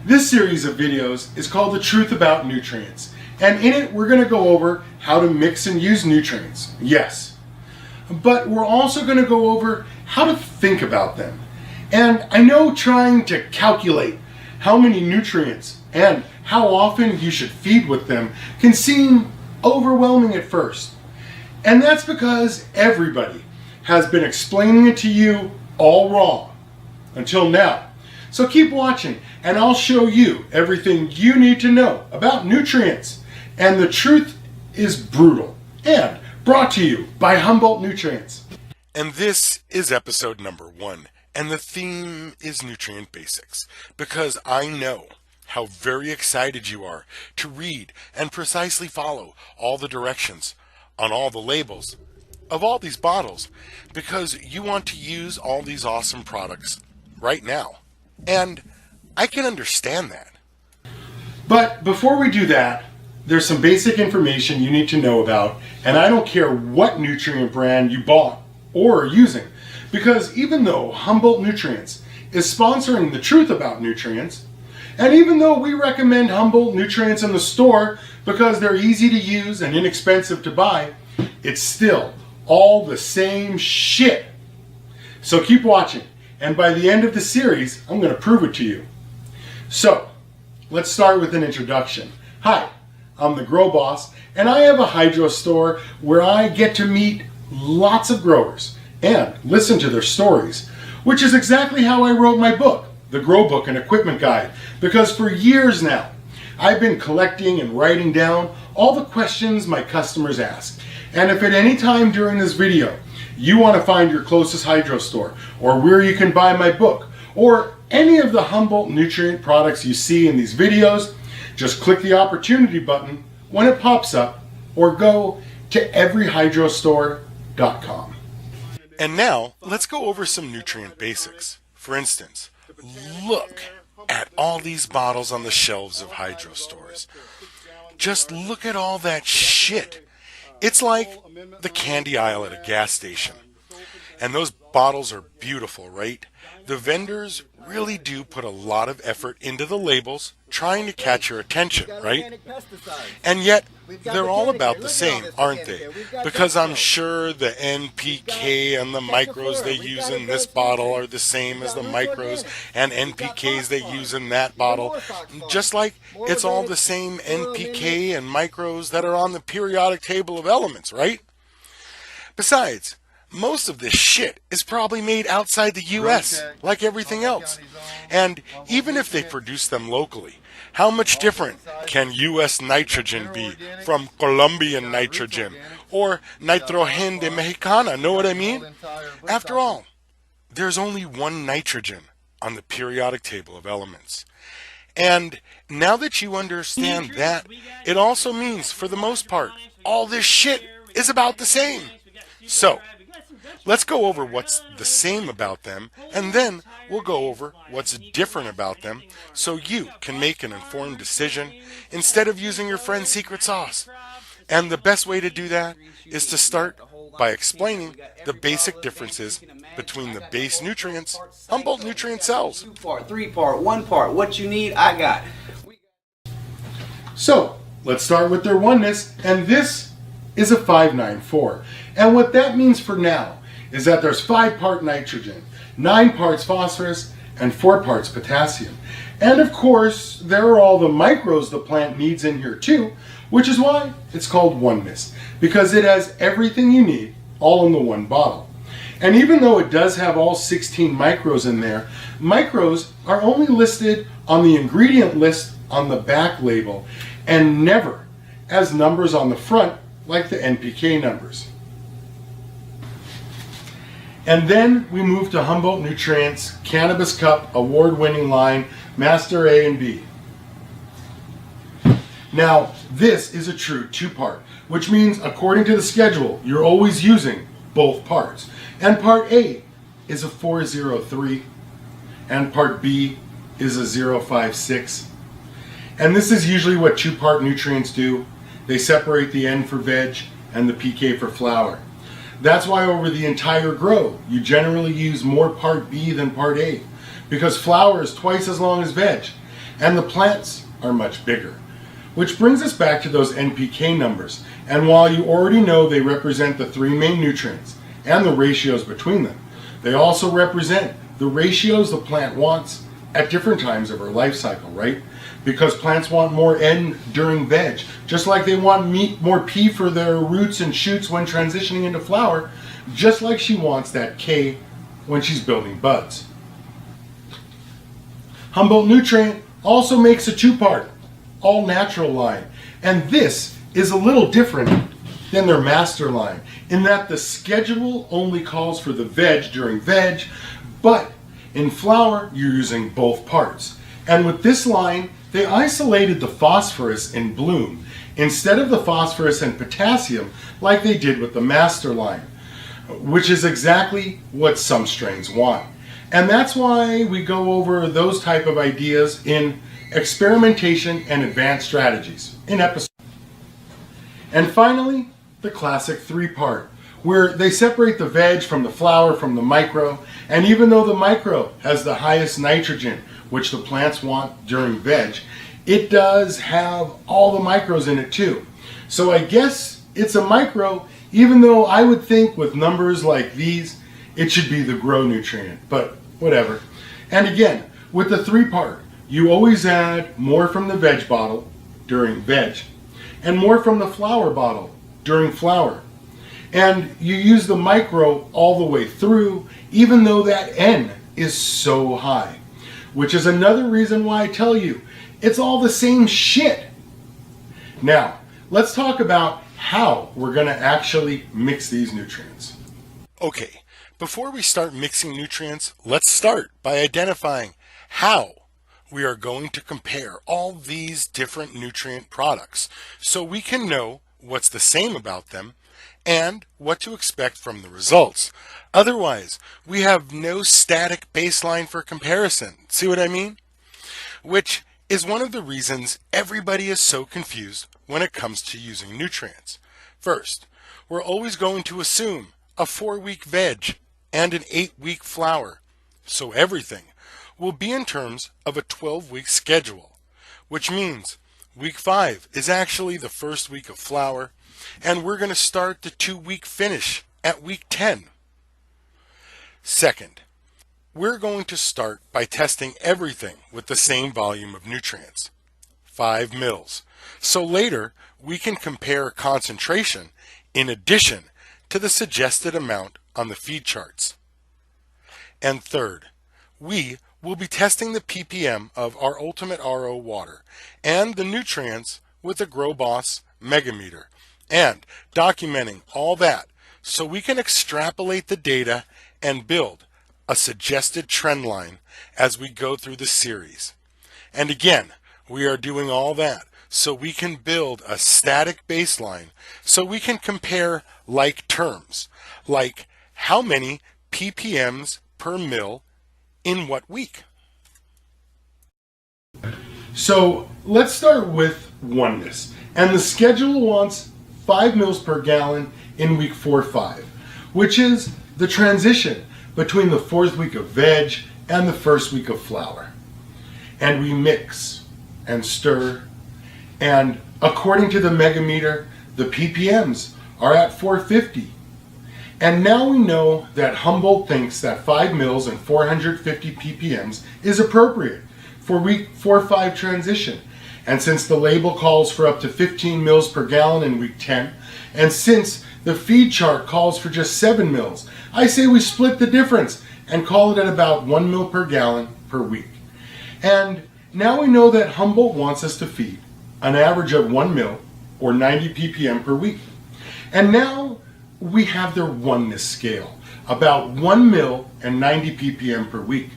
This series of videos is called The Truth About Nutrients, and in it we're going to go over how to mix and use nutrients, yes. But we're also going to go over how to think about them. And I know trying to calculate how many nutrients and how often you should feed with them can seem overwhelming at first. And that's because everybody has been explaining it to you all wrong until now. So keep watching and I'll show you everything you need to know about nutrients. And the truth is brutal and brought to you by Humboldt Nutrients. And this is episode number 1. And the theme is nutrient basics, because I know how very excited you are to read and precisely follow all the directions on all the labels of all these bottles, because you want to use all these awesome products right now. And I can understand that. But before we do that, there's some basic information you need to know about, and I don't care what nutrient brand you bought or are using, because even though Humboldt Nutrients is sponsoring The Truth About Nutrients, and even though we recommend Humboldt Nutrients in the store because they're easy to use and inexpensive to buy, it's still all the same shit. So keep watching, and by the end of the series, I'm going to prove it to you. So, let's start with an introduction. Hi, I'm the Grow Boss, and I have a hydro store where I get to meet lots of growers and listen to their stories, which is exactly how I wrote my book, The Grow Book and Equipment Guide, because for years now, I've been collecting and writing down all the questions my customers ask. And if at any time during this video, you want to find your closest hydro store, or where you can buy my book, or any of the Humboldt nutrient products you see in these videos, just click the opportunity button when it pops up, or go to everyhydrostore.com. And now, let's go over some nutrient basics. For instance, look at all these bottles on the shelves of hydro stores. Just look at all that shit. It's like the candy aisle at a gas station. And those bottles are beautiful, right? The vendors really do put a lot of effort into the labels, trying to catch your attention, right? And yet, they're all about the same, aren't they? Because I'm sure the NPK and the micros they use in this bottle are the same as the micros and NPKs they use in that bottle. Just like it's all the same NPK and micros that are on the periodic table of elements, right? Besides, most of this shit is probably made outside the U.S., like everything else. And even if they produce them locally, how much different can U.S. nitrogen be from Colombian nitrogen or nitrogen de mexicana? Know what I mean? After all, there's only one nitrogen on the periodic table of elements. And now that you understand that, it also means, for the most part, all this shit is about the same. So, let's go over what's the same about them, and then we'll go over what's different about them so you can make an informed decision instead of using your friend's secret sauce. And the best way to do that is to start by explaining the basic differences between the base nutrients Humboldt Nutrient sells. 2-part, 3-part, 1-part, what you need, I got. So, let's start with their oneness, and this is a 594. And what that means for now is that there's 5-part nitrogen, 9 parts phosphorus, and 4 parts potassium. And of course, there are all the micros the plant needs in here too, which is why it's called oneness, because it has everything you need all in the one bottle. And even though it does have all 16 micros in there, micros are only listed on the ingredient list on the back label and never as numbers on the front like the NPK numbers. And then we move to Humboldt Nutrients Cannabis Cup award-winning line, Master A and B. Now, this is a true 2-part, which means according to the schedule, you're always using both parts. And part A is a 403, and part B is a 056. And this is usually what 2-part nutrients do. They separate the N for veg and the PK for flower. That's why over the entire grow, you generally use more part B than part A, because flower is twice as long as veg, and the plants are much bigger. Which brings us back to those NPK numbers, and while you already know they represent the three main nutrients and the ratios between them, they also represent the ratios the plant wants at different times of her life cycle, right? Because plants want more N during veg, just like they want more P for their roots and shoots when transitioning into flower, just like she wants that K when she's building buds. Humboldt Nutrient also makes a two-part, all-natural line, and this is a little different than their master line in that the schedule only calls for the veg during veg, but in flower you're using both parts. And with this line, they isolated the phosphorus in bloom instead of the phosphorus and potassium like they did with the master line, which is exactly what some strains want. And that's why we go over those type of ideas in experimentation and advanced strategies in episode. And finally, the classic three-part, where they separate the veg from the flower from the micro, and even though the micro has the highest nitrogen, which the plants want during veg, it does have all the micros in it too. So I guess it's a micro, even though I would think with numbers like these, it should be the grow nutrient, but whatever. And again, with the three-part, you always add more from the veg bottle during veg and more from the flower bottle during flower. And you use the micro all the way through, even though that N is so high, which is another reason why I tell you it's all the same shit. Now, let's talk about how we're going to actually mix these nutrients. Okay, before we start mixing nutrients, let's start by identifying how we are going to compare all these different nutrient products so we can know what's the same about them and what to expect from the results. Otherwise, we have no static baseline for comparison. See what I mean? Which is one of the reasons everybody is so confused when it comes to using nutrients. First, we're always going to assume a 4-week veg and an 8-week flower. So everything will be in terms of a 12-week schedule, which means week 5 is actually the first week of flower, and we're going to start the 2-week finish at week 10. Second, we're going to start by testing everything with the same volume of nutrients, 5 mils. So later, we can compare concentration in addition to the suggested amount on the feed charts. And third, we will be testing the ppm of our Ultimate RO water and the nutrients with the GrowBoss Megameter and documenting all that so we can extrapolate the data and build a suggested trend line as we go through the series. And again, we are doing all that so we can build a static baseline so we can compare like terms, like how many ppms per mil in what week. So let's start with oneness. And the schedule wants 5 mils per gallon in week 4-5, which is the transition between the 4th week of veg and the 1st week of flower. And we mix and stir, and according to the Megameter, the ppms are at 450. And now we know that Humboldt thinks that 5 mils and 450 ppms is appropriate for week 4-5 transition. And since the label calls for up to 15 mils per gallon in week 10, and since the feed chart calls for just 7 mils, I say we split the difference and call it at about 1 mil per gallon per week. And now we know that Humboldt wants us to feed an average of 1 mil or 90 ppm per week. And now we have their oneness scale, about 1 mil and 90 ppm per week.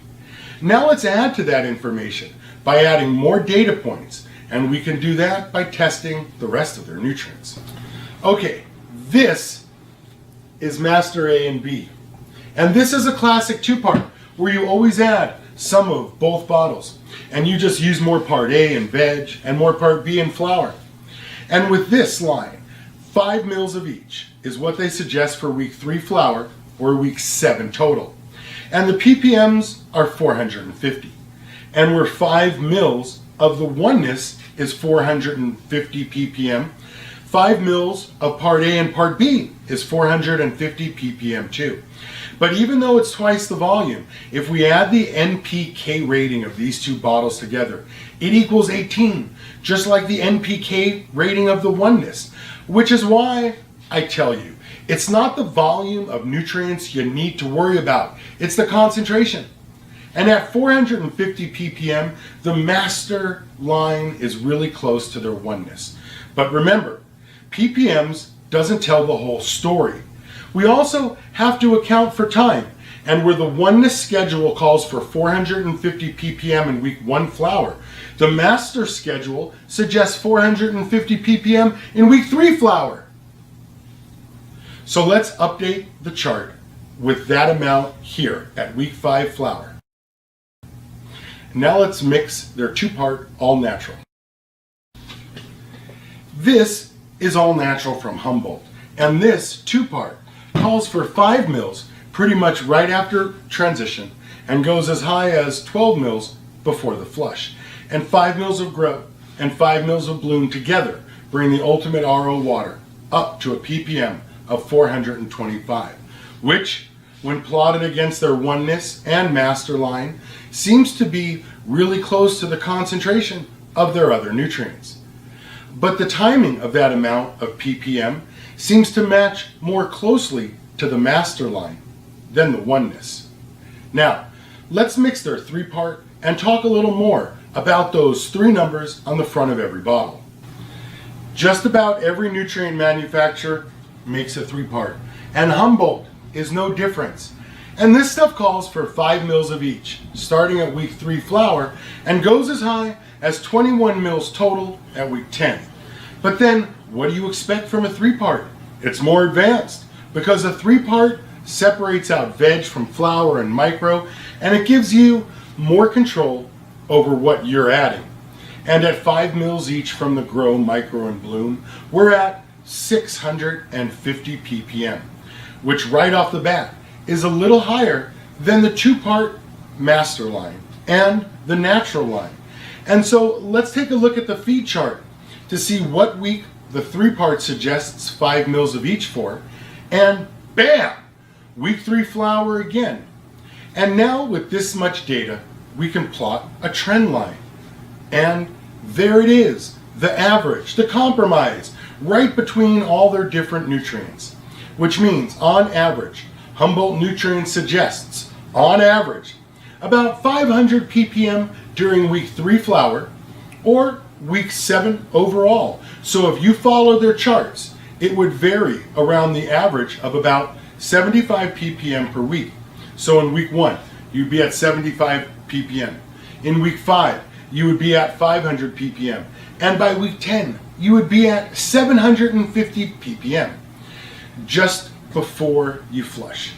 Now let's add to that information by adding more data points, and we can do that by testing the rest of their nutrients. Okay, this is Master A and B. And this is a classic 2-part where you always add some of both bottles, and you just use more part A in veg and more part B in flower. And with this line, 5 mils of each is what they suggest for week 3 flower or week 7 total. And the ppms are 450. And we're 5 mils of the oneness is 450 ppm. 5 mils of part A and part B is 450 ppm too. But even though it's twice the volume, if we add the NPK rating of these two bottles together, it equals 18, just like the NPK rating of the oneness, which is why I tell you, it's not the volume of nutrients you need to worry about, it's the concentration. And at 450 ppm, the master line is really close to their oneness. But remember, ppms doesn't tell the whole story. We also have to account for time, and where the oneness schedule calls for 450 ppm in week 1 flower, the master schedule suggests 450 ppm in week 3 flower. So let's update the chart with that amount here at week 5 flower. Now let's mix their 2-part all natural. This is all natural from Humboldt, and this 2-part calls for 5 mils pretty much right after transition and goes as high as 12 mils before the flush. And 5 mils of grow and 5 mils of bloom together bring the ultimate RO water up to a ppm of 425, which, when plotted against their oneness and master line, seems to be really close to the concentration of their other nutrients. But the timing of that amount of ppm seems to match more closely to the master line than the oneness. Now, let's mix their 3-part and talk a little more about those 3 numbers on the front of every bottle. Just about every nutrient manufacturer makes a 3-part, and Humboldt is no difference. And this stuff calls for 5 mils of each, starting at week 3 flower, and goes as high as 21 mils total at week 10. But then, what do you expect from a 3-part? It's more advanced, because a 3-part separates out veg from flower and micro, and it gives you more control over what you're adding. And at 5 mils each from the grow, micro, and bloom, we're at 650 ppm, which right off the bat is a little higher than the 2-part master line and the natural line. And so let's take a look at the feed chart to see what week the 3-part suggests 5 mils of each for, and bam, week 3 flower again. And now with this much data, we can plot a trend line. And there it is, the average, the compromise, right between all their different nutrients. Which means, on average, Humboldt Nutrient suggests, on average, about 500 ppm during week 3 flower, or week 7 overall. So if you follow their charts, it would vary around the average of about 75 ppm per week. So in week 1, you'd be at 75 ppm. In week 5, you would be at 500 ppm. And by week 10, you would be at 750 ppm. Just before you flush,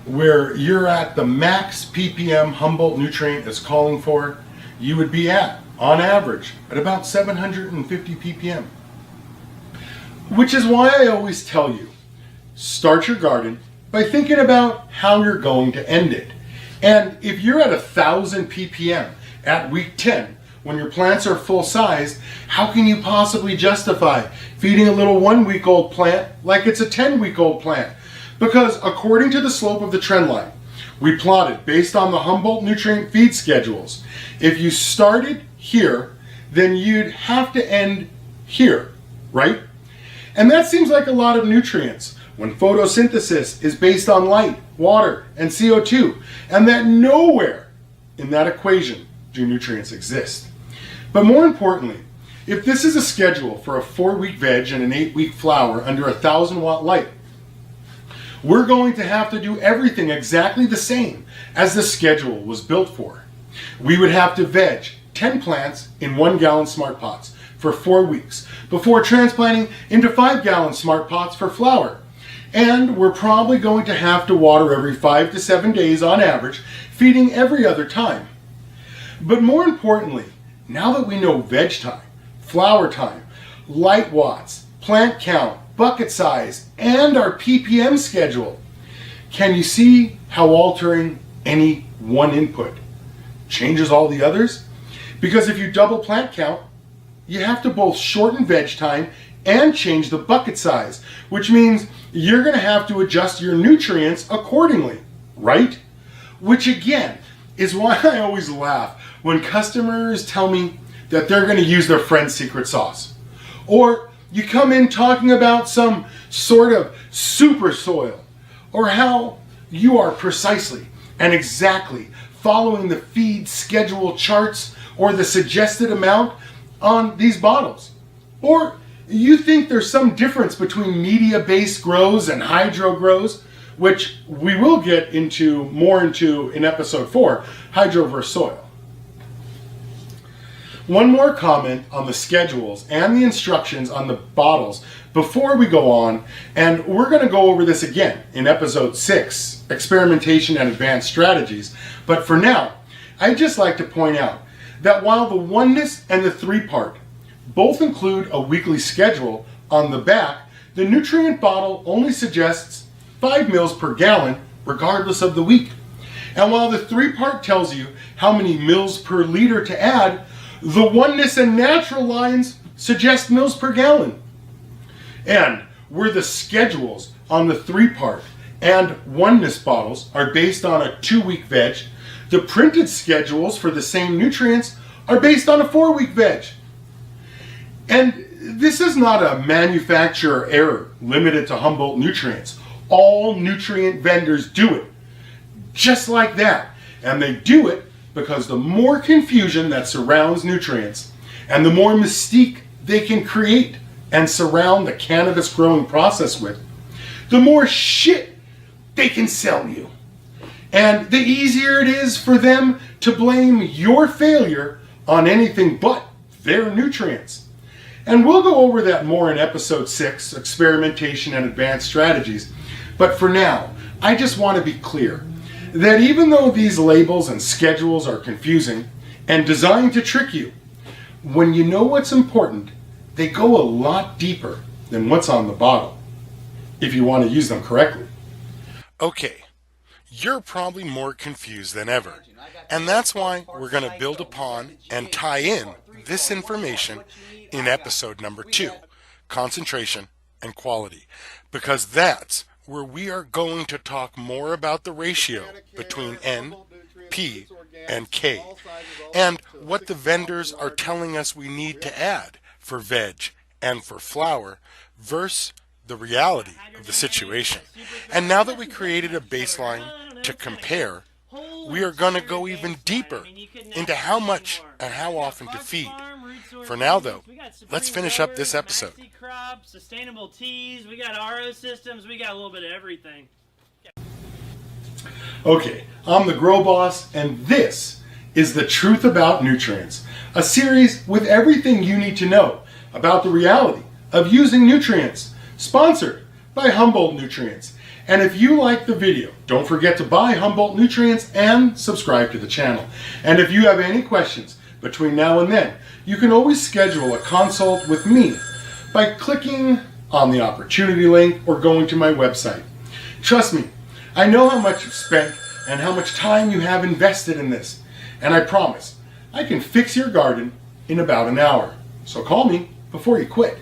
where you're at the max ppm Humboldt Nutrient is calling for, you would be at, on average, at about 750 ppm. Which is why I always tell you, start your garden by thinking about how you're going to end it. And if you're at 1,000 ppm at week 10, when your plants are full sized, how can you possibly justify feeding a little 1-week-old plant like it's a 10-week-old plant? Because according to the slope of the trend line, we plotted based on the Humboldt Nutrient feed schedules, if you started here, then you'd have to end here, right? And that seems like a lot of nutrients when photosynthesis is based on light, water, and CO2, and that nowhere in that equation do nutrients exist. But more importantly, if this is a schedule for a 4-week veg and an 8-week flower under 1,000-watt light, we're going to have to do everything exactly the same as the schedule was built for. We would have to veg 10 plants in 1-gallon smart pots for 4 weeks before transplanting into 5-gallon smart pots for flower. And we're probably going to have to water every 5 to 7 days on average, feeding every other time. But more importantly, now that we know veg time, flower time, light watts, plant count, bucket size, and our ppm schedule, can you see how altering any one input changes all the others? Because if you double plant count, you have to both shorten veg time and change the bucket size, which means you're going to have to adjust your nutrients accordingly, right? Which again is why I always laugh when customers tell me that they're going to use their friend's secret sauce. Or you come in talking about some sort of super soil, or how you are precisely and exactly following the feed schedule charts or the suggested amount on these bottles. Or you think there's some difference between media-based grows and hydro grows, which we will get more into in episode 4, hydro versus soil. One more comment on the schedules and the instructions on the bottles before we go on, and we're going to go over this again in episode 6, experimentation and advanced strategies. But for now, I'd just like to point out that while the oneness and the 3-part both include a weekly schedule on the back, the nutrient bottle only suggests 5 mils per gallon regardless of the week. And while the 3-part tells you how many mils per liter to add, the oneness and natural lines suggest mils per gallon. And where the schedules on the 3-part and oneness bottles are based on a 2-week veg, the printed schedules for the same nutrients are based on a 4-week veg. And this is not a manufacturer error limited to Humboldt Nutrients. All nutrient vendors do it just like that. And they do it because the more confusion that surrounds nutrients and the more mystique they can create and surround the cannabis growing process with, the more shit they can sell you. And the easier it is for them to blame your failure on anything but their nutrients. And we'll go over that more in episode 6, experimentation and advanced strategies. But for now, I just want to be clear that even though these labels and schedules are confusing and designed to trick you, when you know what's important, they go a lot deeper than what's on the bottle, if you want to use them correctly. Okay, you're probably more confused than ever, and that's why we're going to build upon and tie in this information in episode number 2, concentration and quality, because that's where we are going to talk more about the ratio between N, P, and K, and what the vendors are telling us we need to add for veg and for flower versus the reality of the situation. And now that we created a baseline to compare, we are going to go even deeper into how much and how often to feed. For now, though, let's finish up this episode. Crops, sustainable teas, we got RO systems, we got a little bit of everything. Okay, I'm the Grow Boss, and this is The Truth About Nutrients, a series with everything you need to know about the reality of using nutrients, sponsored by Humboldt Nutrients. And if you like the video, don't forget to buy Humboldt Nutrients and subscribe to the channel. And if you have any questions between now and then, you can always schedule a consult with me by clicking on the opportunity link or going to my website. Trust me, I know how much you've spent and how much time you have invested in this, and I promise I can fix your garden in about an hour. So call me before you quit.